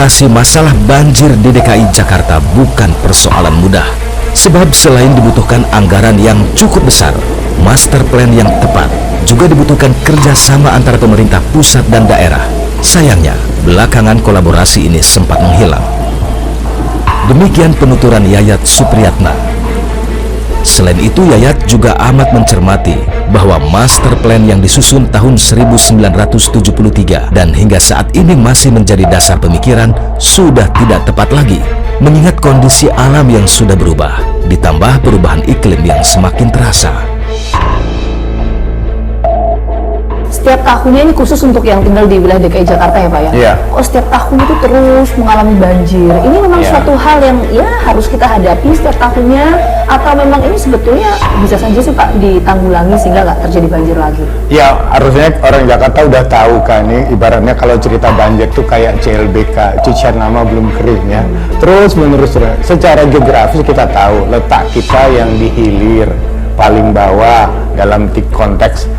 Mengatasi masalah banjir di DKI Jakarta bukan persoalan mudah. Sebab selain dibutuhkan anggaran yang cukup besar, master plan yang tepat, juga dibutuhkan kerjasama antara pemerintah pusat dan daerah. Sayangnya, belakangan kolaborasi ini sempat menghilang. Demikian penuturan Yayat Supriyatna. Selain itu, Yayat juga amat mencermati bahwa master plan yang disusun tahun 1973 dan hingga saat ini masih menjadi dasar pemikiran sudah tidak tepat lagi, mengingat kondisi alam yang sudah berubah, ditambah perubahan iklim yang semakin terasa. Setiap tahunnya ini khusus untuk yang tinggal di wilayah DKI Jakarta ya Pak ya? Iya. Oh, setiap tahun itu terus mengalami banjir. Ini memang suatu hal yang ya harus kita hadapi setiap tahunnya, atau memang ini sebetulnya bisa saja sih Pak ditanggulangi sehingga nggak terjadi banjir lagi? Ya, harusnya orang Jakarta udah tahu kan, ini ibaratnya kalau cerita banjir tuh kayak CLBK, cucian nama belum kering ya. Terus menerus, secara geografis kita tahu letak kita yang di hilir paling bawah dalam konteks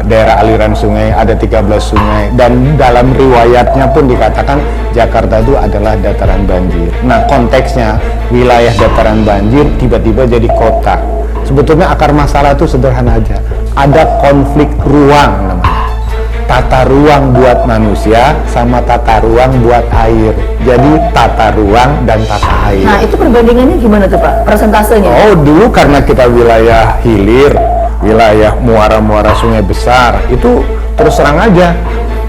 daerah aliran sungai, ada 13 sungai, dan dalam riwayatnya pun dikatakan Jakarta itu adalah dataran banjir. Nah, konteksnya wilayah dataran banjir tiba-tiba jadi kota. Sebetulnya akar masalah itu sederhana aja, ada konflik ruang namanya, tata ruang buat manusia sama tata ruang buat air. Jadi tata ruang dan tata air. Nah, itu perbandingannya gimana tuh Pak, persentasenya? Oh, dulu karena kita wilayah hilir, wilayah muara-muara sungai besar, itu terus terang aja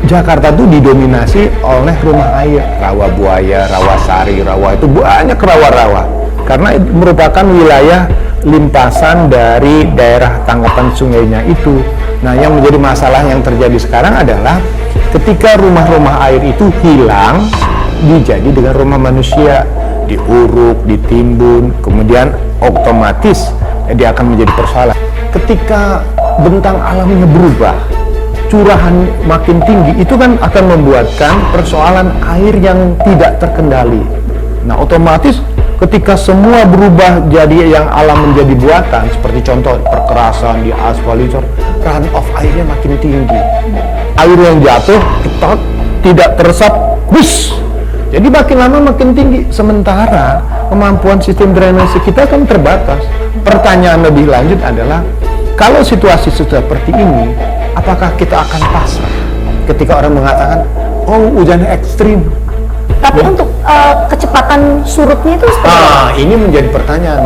Jakarta tuh didominasi oleh rumah air, rawa buaya, rawa sari, rawa itu banyak rawa-rawa, karena itu merupakan wilayah limpasan dari daerah tangkapan sungainya itu. Nah, yang menjadi masalah yang terjadi sekarang adalah ketika rumah-rumah air itu hilang, dijadi dengan rumah manusia, diuruk, ditimbun, kemudian otomatis dia akan menjadi persoalan. Ketika bentang alamnya berubah, curahan makin tinggi, itu kan akan membuatkan persoalan air yang tidak terkendali. Nah, otomatis ketika semua berubah jadi yang alam menjadi buatan, seperti contoh perkerasan di aspal itu, run off airnya makin tinggi. Air yang jatuh ketat, tidak teresap, bus. Jadi makin lama makin tinggi, sementara kemampuan sistem drainase kita kan terbatas. Pertanyaan lebih lanjut adalah, kalau situasi seperti ini, apakah kita akan pasrah ketika orang mengatakan, oh hujan ekstrim? Tapi untuk kecepatan surutnya itu seperti apa? Ini menjadi pertanyaan.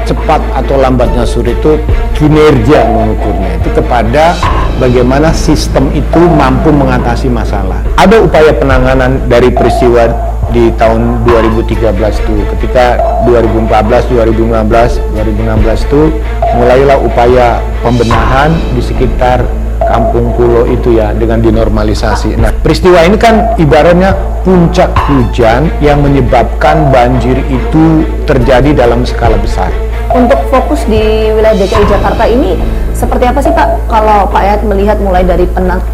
Cepat atau lambatnya surut itu kinerja mengukurnya itu kepada bagaimana sistem itu mampu mengatasi masalah. Ada upaya penanganan dari peristiwa di tahun 2013 itu, ketika 2014, 2015, 2016 itu mulailah upaya pembenahan di sekitar Kampung Pulo itu ya, dengan dinormalisasi. Nah, peristiwa ini kan ibaratnya puncak hujan yang menyebabkan banjir itu terjadi dalam skala besar. Untuk fokus di wilayah DKI Jakarta ini seperti apa sih Pak, kalau Pak Yayat melihat mulai dari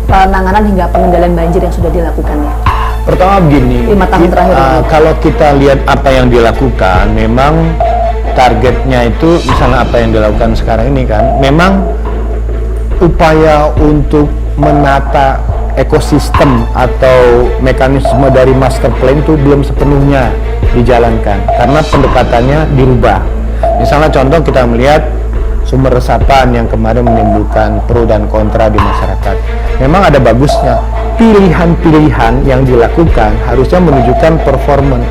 penanganan hingga pengendalian banjir yang sudah dilakukannya? Pertama begini, 5 tahun terakhir kalau kita lihat apa yang dilakukan, memang targetnya itu misalnya apa yang dilakukan sekarang ini kan, memang upaya untuk menata ekosistem atau mekanisme dari master plan itu belum sepenuhnya dijalankan karena pendekatannya dirubah. Misalnya contoh kita melihat sumber resapan yang kemarin menimbulkan pro dan kontra di masyarakat. Memang ada bagusnya, pilihan-pilihan yang dilakukan harusnya menunjukkan performance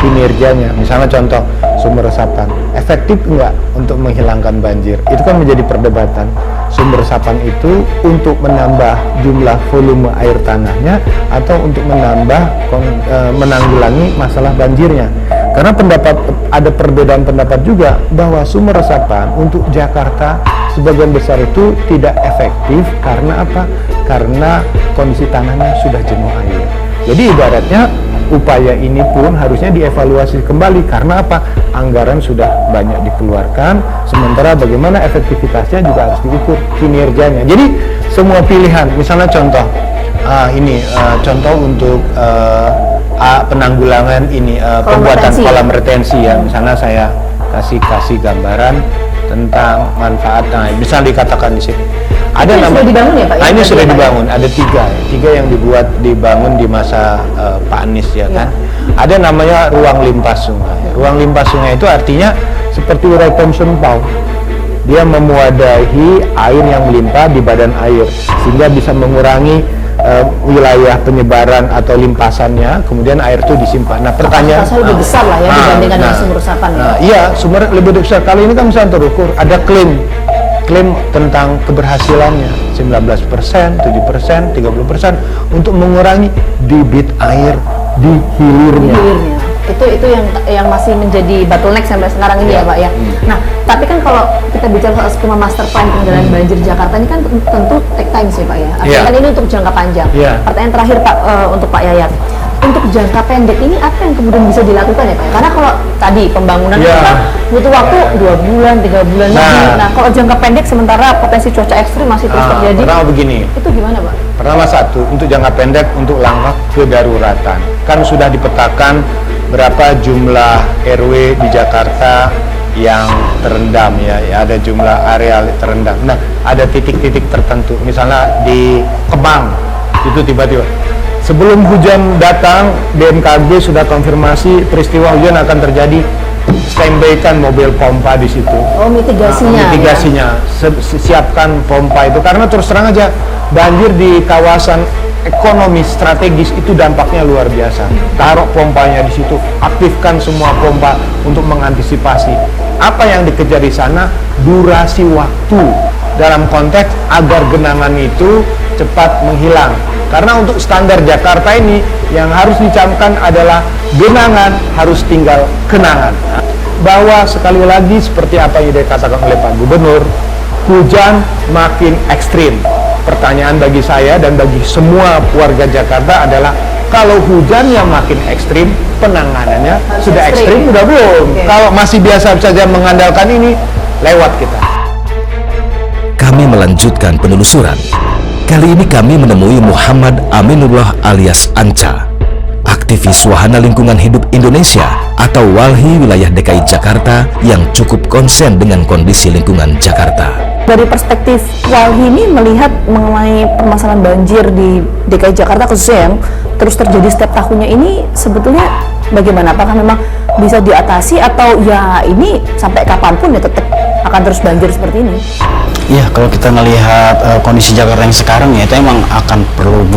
kinerjanya. Misalnya contoh sumber resapan, efektif enggak untuk menghilangkan banjir? Itu kan menjadi perdebatan. Sumber resapan itu untuk menambah jumlah volume air tanahnya atau untuk menanggulangi masalah banjirnya. Karena ada perbedaan pendapat juga bahwa sumber resapan untuk Jakarta sebagian besar itu tidak efektif. Karena apa? Karena kondisi tanahnya sudah jenuh air. Jadi ibaratnya upaya ini pun harusnya dievaluasi kembali. Karena apa? Anggaran sudah banyak dikeluarkan, sementara bagaimana efektivitasnya juga harus diukur kinerjanya. Jadi semua pilihan, misalnya contoh contoh untuk penanggulangan ini pembuatan kolam retensi ya. Misalnya saya kasih gambaran tentang manfaat. Nah, bisa dikatakan di sini. Ada Ini sudah dibangun ya, Pak? Nah, ini Ya, sudah Pak, ya? dibangun. Ada tiga yang dibangun di masa Pak Anies ya kan. Ada namanya ruang limpah sungai. Ruang limpah sungai itu artinya seperti retention pond. Dia memuadahi air yang melimpah di badan air sehingga bisa mengurangi wilayah penyebaran atau limpasannya, kemudian air itu disimpan. Nah, pertanyaan Kapasitasnya lebih besar lah ya dibandingkan dengan sumber resapan ya. Iya, sumber lebih besar. Kali ini kan bisa terukur. Ada klaim tentang keberhasilannya 19%, 7%, 30% untuk mengurangi debit air di hilirnya. Hilirnya. Itu yang masih menjadi bottleneck sampai sekarang ini ya Pak ya. Nah, tapi kan kalau kita bicara soal skema master plan pengendalian banjir Jakarta ini kan tentu take time sih Pak ya. Artinya kan ini untuk jangka panjang. Pertanyaan terakhir Pak untuk Pak Yayat. Untuk jangka pendek ini apa yang kemudian bisa dilakukan ya Pak? Karena kalau tadi pembangunan itu kan butuh waktu 2 bulan, 3 bulan lagi. Nah, kalau jangka pendek sementara potensi cuaca ekstrim masih terus terjadi. Pertama begini. Itu gimana Pak? Pertama satu, untuk jangka pendek untuk langkah kedaruratan. Kan sudah dipetakan berapa jumlah RW di Jakarta yang terendam ya, ada jumlah area terendam. Nah, ada titik-titik tertentu, misalnya di Kemang itu tiba-tiba sebelum hujan datang BMKG sudah konfirmasi peristiwa hujan akan terjadi, standby-kan mobil pompa di situ. Oh, mitigasinya. Mitigasinya, siapkan pompa itu karena terus terang aja banjir di kawasan ekonomi strategis itu dampaknya luar biasa. Taruh pompanya di situ, aktifkan semua pompa untuk mengantisipasi. Apa yang dikejar di sana? Durasi waktu dalam konteks agar genangan itu cepat menghilang. Karena untuk standar Jakarta ini yang harus dicamkan adalah genangan harus tinggal kenangan. Bahwa sekali lagi seperti apa yang dikatakan oleh Pak Gubernur, hujan makin ekstrim. Pertanyaan bagi saya dan bagi semua warga Jakarta adalah kalau hujannya makin ekstrim, penanganannya harus sudah ekstrim udah belum? Kalau masih biasa saja mengandalkan ini, lewat kita. Kami melanjutkan penelusuran. Kali ini kami menemui Muhammad Aminullah alias Anca, aktivis Wahana Lingkungan Hidup Indonesia atau WALHI wilayah DKI Jakarta yang cukup konsen dengan kondisi lingkungan Jakarta. Dari perspektif WALHI ini melihat mengenai permasalahan banjir di DKI Jakarta khususnya yang terus terjadi setiap tahunnya ini sebetulnya bagaimana? Apakah memang bisa diatasi atau ya ini sampai kapanpun ya tetap akan terus banjir seperti ini? Iya, kalau kita melihat kondisi Jakarta yang sekarang ya itu emang akan perlu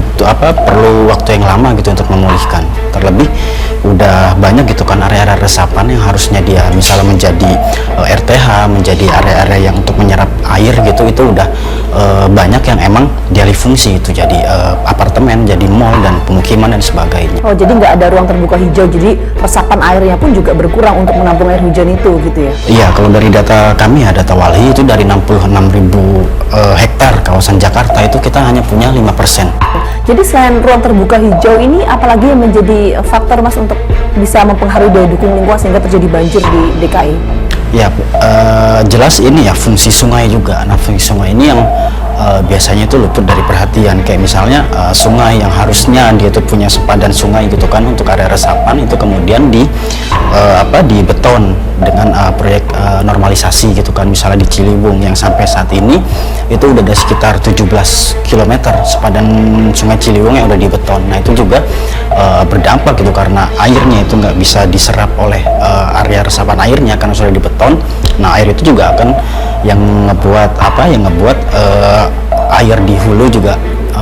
waktu yang lama gitu untuk memulihkan. Terlebih udah banyak gitu kan area-area resapan yang harusnya dia misalnya menjadi RTH, menjadi area-area yang untuk menyerap air gitu, itu udah banyak yang emang dialih fungsi itu jadi apartemen, jadi mall dan pemukiman dan sebagainya. Oh, jadi nggak ada ruang terbuka hijau, jadi resapan airnya pun juga berkurang untuk menampung air hujan itu gitu ya? Iya, kalau dari data kami ya, data WALHI itu dari 66.000 hektar kawasan Jakarta itu kita hanya punya 5%. Jadi selain ruang terbuka hijau ini, apalagi yang menjadi faktor Mas untuk bisa mempengaruhi daya dukung lingkungan sehingga terjadi banjir di DKI? Ya, jelas ini ya fungsi sungai juga. Nah, fungsi sungai ini yang biasanya itu luput dari perhatian. Kayak misalnya sungai yang harusnya dia itu punya sepadan sungai gitu kan untuk area resapan, itu kemudian dibeton dengan proyek normalisasi gitu kan. Misalnya di Ciliwung yang sampai saat ini itu udah ada sekitar 17 km sepadan sungai Ciliwung yang udah dibeton. Nah, itu juga berdampak gitu karena airnya itu nggak bisa diserap oleh area resapan airnya karena sudah dibeton. Nah, air itu juga akan yang ngebuat air di hulu juga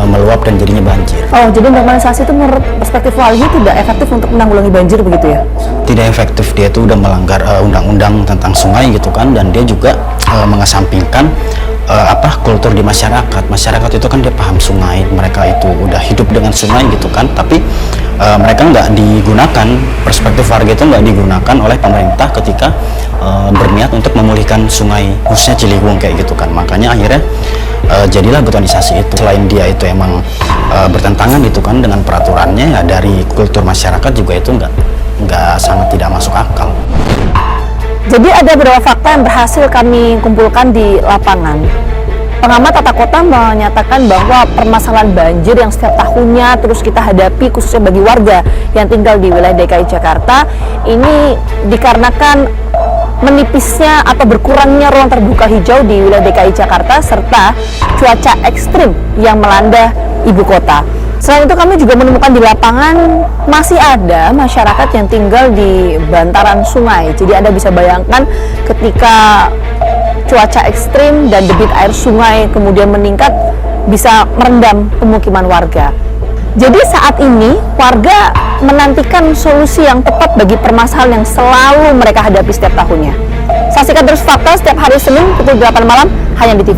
meluap dan jadinya banjir. Oh, jadi normalisasi itu menurut perspektif WALHI tidak efektif untuk menanggulangi banjir begitu ya? Tidak efektif, dia itu udah melanggar undang-undang tentang sungai gitu kan, dan dia juga mengesampingkan kultur di masyarakat. Masyarakat itu kan dia paham sungai, mereka itu udah hidup dengan sungai gitu kan, tapi mereka nggak digunakan, perspektif warga itu nggak digunakan oleh pemerintah ketika berniat untuk memulihkan sungai khususnya Ciliwung kayak gitu kan. Makanya akhirnya jadilah betonisasi itu. Selain dia itu emang bertentangan gitu kan dengan peraturannya, ya dari kultur masyarakat juga itu nggak sangat tidak masuk akal. Jadi ada beberapa fakta yang berhasil kami kumpulkan di lapangan. Pengamat tata kota menyatakan bahwa permasalahan banjir yang setiap tahunnya terus kita hadapi khususnya bagi warga yang tinggal di wilayah DKI Jakarta ini dikarenakan menipisnya atau berkurangnya ruang terbuka hijau di wilayah DKI Jakarta serta cuaca ekstrim yang melanda ibu kota. Selain itu kami juga menemukan di lapangan masih ada masyarakat yang tinggal di bantaran sungai. Jadi Anda bisa bayangkan ketika cuaca ekstrim dan debit air sungai kemudian meningkat bisa merendam pemukiman warga. Jadi saat ini warga menantikan solusi yang tepat bagi permasalahan yang selalu mereka hadapi setiap tahunnya. Saksikan terus Fakta setiap hari Senin pukul 8 malam hanya di TV